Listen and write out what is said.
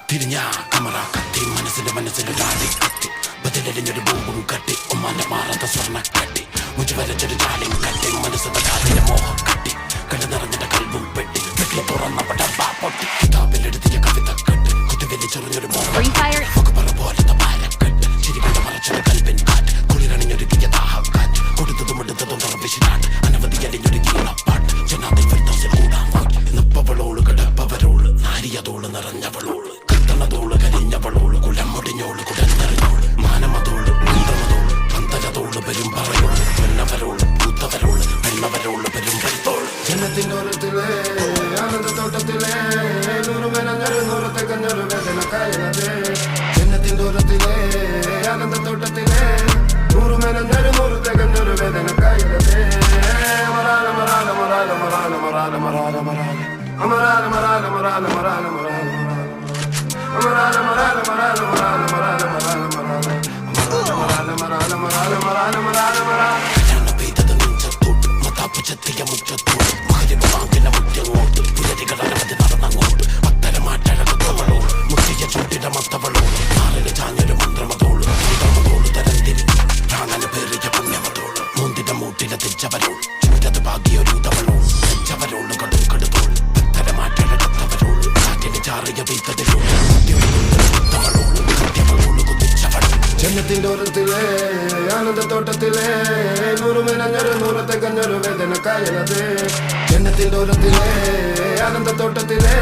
തിരിഞ്ഞ കമറ കത്തി മനസ്സിലൊരാടി കത്തി ബദലൊരു ബോംബും കട്ടി ഉമ്മാന്റെ മാറാത്ത സ്വർണ്ണ കട്ടി മുഞ്ചു വരച്ചൊരു ചാലിയും കട്ടി മനസ്സിന്റെ മോഹം കട്ടി കണ്ടു നിറഞ്ഞിട്ട് കൽബും പെട്ടി വെട്ടി തുറന്നപ്പെട്ട പൊട്ടി കിതാബിലെടുത്തിയ കവിത കെട്ട് കുത്തിവെല്ലി ചെറിഞ്ഞൊരു മോഹം പറ പോലത്തെ പാരക്കെട്ട് ചിരികൊണ്ട് മറച്ചൊരു കൽബിൻ കാറ്റ് കുളിരണിഞ്ഞൊരുക്കിയ ദാഹം കാറ്റ് കൊടുത്തതും എടുത്തതും തുറപ്പിച്ചിനാട്ട് അനവധി അലിഞ്ഞൊരു കീണപ്പാട്ട് ജനാതിൽ ഫിർദൗസിൽ കൂടാൻ നോക്കി നിപ്പവളോള് കിടപ്പവരോള് നാരിയതോള് നിറഞ്ഞവളോള് കത്തണതോള് കരിഞ്ഞവളോള് കുലം മുടിഞ്ഞോള് കുടന്നെറിഞ്ഞോള് മാനമതോള് മന്ത്രമതോള് പന്തകതോള് പെരും പറയോള് വെണ്ണവരോള് പൂത്തവരോള് വെണ്ണവരോള് പെരും പരുത്തോള് ജനത്തിന്റെ ഓരത്തിലെ ആനന്ദത്തോട്ടത്തിലെ നൂറുമെനഞ്ഞൊരു നൂറത്തെ കഞ്ഞൊരു വേദന കായലതേ ജനത്തിന്റെ ഓരത്തിലെ ആനന്ദത്തോട്ടത്തിലെ നൂറുമെനഞ്ഞൊരു നൂറത്തെ കഞ്ഞൊരു വേദന കായലതേ മറാല മറാല മറാല മറാല മറാല മറാല മറാല അമറാല മറാല മറാല മറാല മറാല മറാല മറാല മറാല മറാല മറാല മറാല മറാല മറാല മറാല മറാല മറാല മറാല മറാല പെയ്തത് നെഞ്ചത്തോട്ട് മതാപ്പുചെത്തിയ മുറ്റത്തോട്ട് മകരിവ് വാങ്ങിന മുറ്റങ്ങോട്ട് പുലരികളനവധി നടന്നങ്ങോട്ട് അത്തരമാറ്റഴകത്തവളോട് മുട്ടിയ ചൂട്ടിട മത്തവളോട് ആറിന് ചാഞ്ഞൊരു മന്ത്രമതോള് മന്ത്രമതോള് തരം തിരിഞ്ഞ് പ്രാണന പേറിയ പുണ്യമതോള് മൂന്തിന്റെ മൂട്ടിലെ തിരിച്ചവരോൾ ചൂരത് ഭാഗ്യൊരൂതവളോൾ തെച്ചവരോള് കടും കടുതോള് അത്തരമാറ്റഴകത്തവരോള് കാറ്റിന് ചാറിയ വീത്തതിലോള് മുത്തവളോള് കൃത്യമളോള് കുതിച്ചവൾ ജനത്തിന്റെ ഓരത്തിലെ ആനന്ദത്തോട്ടത്തിലെ നൂറുമെനഞ്ഞൊരു നൂറത്തെ കഞ്ഞൊരു വേദന കായലത് ജനത്തിന്റെ ഓരത്തിലെ ആനന്ദത്തോട്ടത്തിലെ